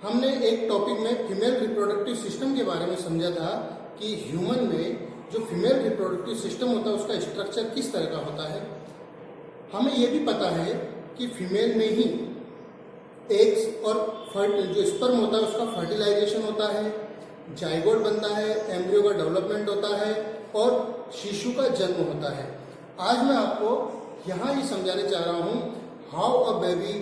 हमने एक टॉपिक में फीमेल रिप्रोडक्टिव सिस्टम के बारे में समझा था कि ह्यूमन में जो फीमेल रिप्रोडक्टिव सिस्टम होता है उसका स्ट्रक्चर किस तरह का होता है। हमें यह भी पता है कि फीमेल में ही एग्स और जो स्पर्म होता है उसका फर्टिलाइजेशन होता है, जाइगोट बनता है, एम्ब्रियो का डेवलपमेंट होता है और शिशु का जन्म होता है। आज मैं आपको यहाँ ही समझाने चाह रहा हूँ how a baby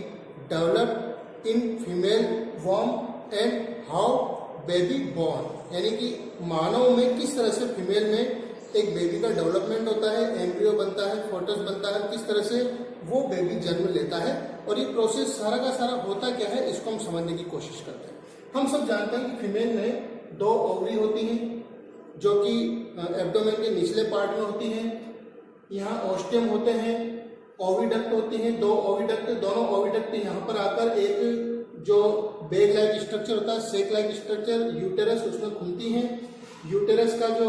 develop in female वॉर्म एंड हाउ बेबी बॉर्न, यानी कि मानव में किस तरह से फीमेल में एक बेबी का डेवलपमेंट होता है, एम्ब्रियो बनता है, फोटस बनता है, किस तरह से वो बेबी जन्म लेता है और ये प्रोसेस सारा का सारा होता क्या है इसको हम समझने की कोशिश करते हैं। हम सब जानते हैं कि फीमेल में 2 ओवरी होती हैं जो कि एब्डोमेन के निचले पार्ट में होती हैं। यहाँ ओस्टियम होते हैं, ओविडक्ट होती हैं, 2 ओविडक्ट, दोनों ओविडक्ट यहाँ पर आकर एक जो बेग लाइक स्ट्रक्चर होता है, सेक लाइक स्ट्रक्चर, यूटेरस उसमें खुलती हैं। यूटेरस का जो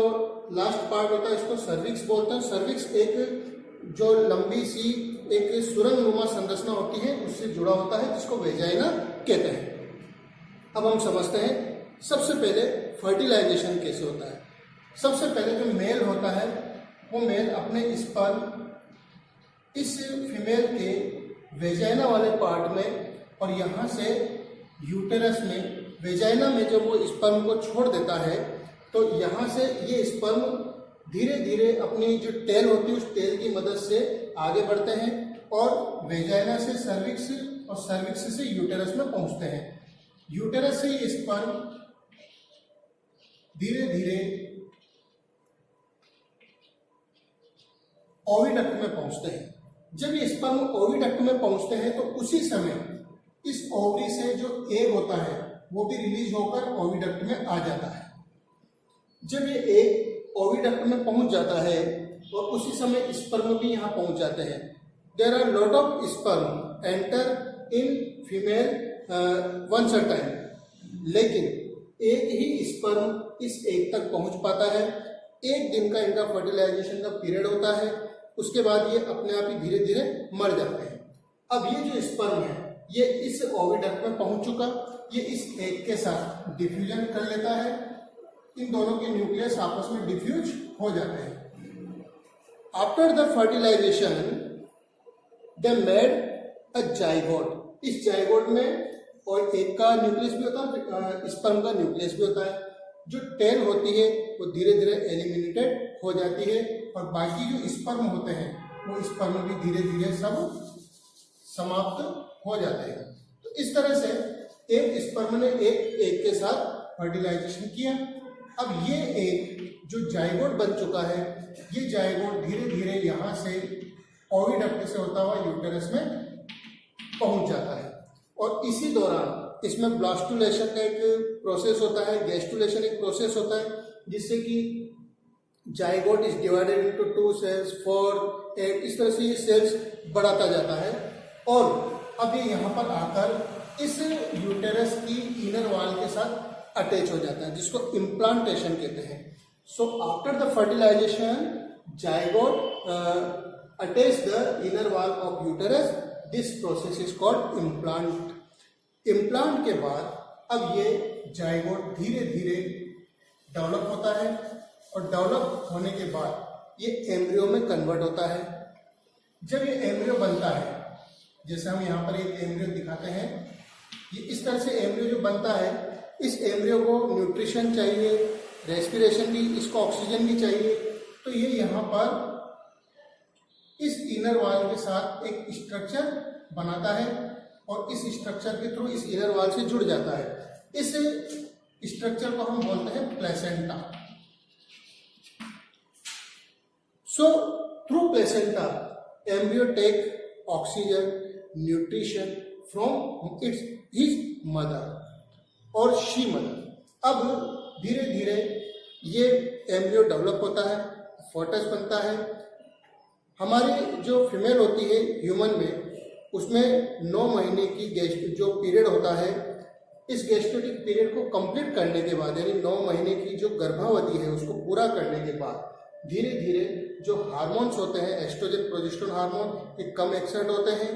लास्ट पार्ट होता है इसको सर्विक्स बोलते हैं। सर्विक्स एक जो लंबी सी एक सुरंग नुमा संरचना होती है उससे जुड़ा होता है जिसको वेजाइना कहते हैं। अब हम समझते हैं सबसे पहले फर्टिलाइजेशन कैसे होता है। सबसे पहले जो मेल होता है वो मेल अपने स्पर्म इस फीमेल के वेजाइना वाले पार्ट में और यहाँ से यूटेरस में, वेजाइना में जब वो स्पर्म को छोड़ देता है तो यहाँ से ये स्पर्म धीरे धीरे अपनी जो टेल होती है उस टेल की मदद से आगे बढ़ते हैं और वेजाइना से सर्विक्स और सर्विक्स से यूटेरस में पहुँचते हैं। यूटेरस से ये स्पर्म धीरे धीरे ओविडक्ट में पहुँचते हैं। जब ये स्पर्म ओविडक्ट में पहुँचते हैं तो उसी समय इस ओवरी से जो एग होता है वो भी रिलीज होकर ओविडक्ट में आ जाता है। जब ये एग ओविडक्ट में पहुंच जाता है और उसी समय स्पर्म भी यहाँ पहुंच जाते हैं। There are lot of sperm enter in female once a time, लेकिन एक ही स्पर्म इस एग तक पहुंच पाता है। 1 दिन का इनका फर्टिलाइजेशन का पीरियड होता है, उसके बाद ये अपने आप ही धीरे धीरे मर जाते हैं। अब ये जो स्पर्म है ये इस ओविडक्ट में पहुंच चुका, ये इस एग के साथ डिफ्यूजन कर लेता है, इन दोनों के न्यूक्लियस आपस में डिफ्यूज हो जाते हैं। After the fertilization they made a zygote. इस जाइगोट में और एग का न्यूक्लियस भी होता है, स्पर्म का न्यूक्लियस भी होता है। जो टेल होती है वो धीरे धीरे एलिमिनेटेड हो जाती है और बाकी जो स्पर्म होते हैं वो स्पर्म भी धीरे धीरे सब समाप्त हो जाते हैं। तो इस तरह से एक स्पर्म ने एक एग के साथ फर्टिलाइजेशन किया। अब ये एग जो जाइगोट बन चुका है, ये जाइगोट धीरे धीरे यहाँ से ओविडक्ट से होता हुआ यूटेरस में पहुँच जाता है और इसी दौरान इसमें ब्लास्टुलेशन का एक प्रोसेस होता है, गैस्टुलेशन एक प्रोसेस होता है जिससे कि zygote is divided into 2 cells, 4, 8, इस तरह से ये सेल्स बढ़ाता जाता है और अब ये यहाँ पर आकर इस यूटेरस की इनर वॉल के साथ अटैच हो जाता है जिसको इम्प्लांटेशन कहते हैं। So after the fertilization zygote attach the inner wall of uterus, this process is called implant. Implant के बाद अब ये जाइगोट धीरे धीरे डेवलप होता है और डेवलप होने के बाद ये एम्ब्रियो में कन्वर्ट होता है। जब ये एम्ब्रियो बनता है, जैसे हम यहाँ पर एक एम्ब्रियो दिखाते हैं, ये इस तरह से एम्ब्रियो जो बनता है, इस एम्ब्रियो को न्यूट्रिशन चाहिए, रेस्पिरेशन भी, इसको ऑक्सीजन भी चाहिए, तो ये यहाँ पर इस इनर वॉल के साथ एक स्ट्रक्चर बनाता है और इस स्ट्रक्चर के थ्रू इस इनर वॉल से जुड़ जाता है। इस स्ट्रक्चर को हम बोलते हैं placenta. So through placenta embryo take oxygen, nutrition from his mother और शी मदर। अब धीरे धीरे ये एम्ब्रियो डेवलप होता है, फोटस बनता है। हमारी जो फीमेल होती है ह्यूमन में, उसमें 9 महीने की जो पीरियड होता है, इस गैस्ट्रेटिक पीरियड को कंप्लीट करने के बाद, यानी 9 महीने की जो गर्भावधि है उसको पूरा करने के बाद धीरे धीरे जो हार्मोन्स होते हैं, एस्ट्रोजन प्रोजेस्टेरोन हार्मोन, ये कम एक्सर्ट होते हैं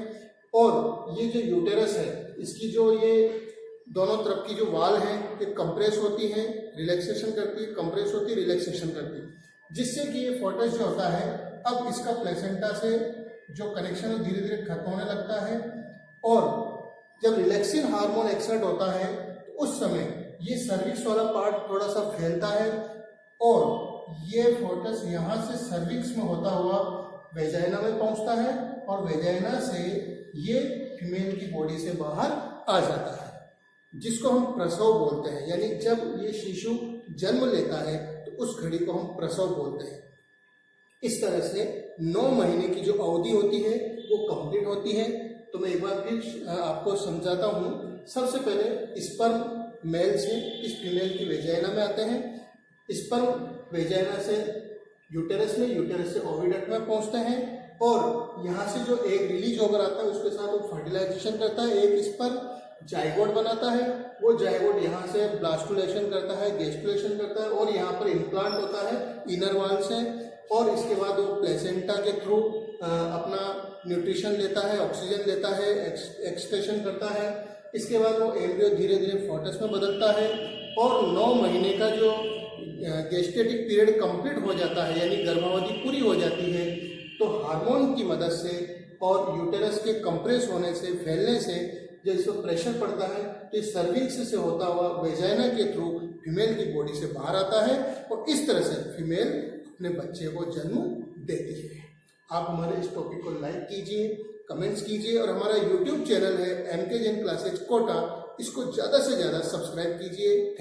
और ये जो यूटेरस है इसकी जो ये दोनों तरफ की जो वाल है ये कंप्रेस होती है, रिलैक्सेशन करती है, कंप्रेस होती है, रिलैक्सेशन करती है, जिससे कि ये फोटस जो होता है अब इसका प्लेसेंटा से जो कनेक्शन है धीरे धीरे खत्म होने लगता है। और जब रिलैक्सिंग हार्मोन एक्सर्ट होता है तो उस समय ये सर्विक्स वाला पार्ट थोड़ा सा फैलता है और ये फोटस यहाँ से सर्विक्स में होता हुआ वेजाइना में पहुंचता है और वेजाइना से ये फीमेल की बॉडी से बाहर आ जाता है, जिसको हम प्रसव बोलते हैं। यानी जब ये शिशु जन्म लेता है तो उस घड़ी को हम प्रसव बोलते हैं। इस तरह से 9 महीने की जो अवधि होती है वो कंप्लीट होती है। तो मैं एक बार फिर आपको समझाता हूँ। सबसे पहले स्पर्म मेल से इस फीमेल की वेजाइना में आते हैं, स्पर्म वेजाइना से यूटेरस में, यूटेरस से ओविडक्ट में पहुंचते हैं और यहाँ से जो एग रिलीज होकर आता है उसके साथ वो फर्टिलाइजेशन करता है, एक स्पर्म जाइगोट बनाता है, वो जाइगोट यहाँ से ब्लास्टुलेशन करता है, गेस्टुलेशन करता है और यहाँ पर इम्प्लांट होता है इनर वॉल से और इसके बाद वो प्लेसेंटा के थ्रू अपना न्यूट्रिशन लेता है, ऑक्सीजन लेता है, एक्सक्रेशन करता है। इसके बाद वो एम्ब्रियो धीरे धीरे फोटस में बदलता है और 9 महीने का जो गेस्टेटिक पीरियड कंप्लीट हो जाता है यानी गर्भावधि पूरी हो जाती है, तो हार्मोन की मदद से और यूटेरस के कंप्रेस होने से, फैलने से जब इस पर प्रेशर पड़ता है तो इस सर्विक्स से होता हुआ वेजाइना के थ्रू फीमेल की बॉडी से बाहर आता है और इस तरह से फीमेल अपने बच्चे को जन्म देती है। आप हमारे इस टॉपिक को लाइक कीजिए, कमेंट्स कीजिए और हमारा यूट्यूब चैनल है MK जैन क्लासेज कोटा, इसको ज़्यादा से ज़्यादा सब्सक्राइब कीजिए।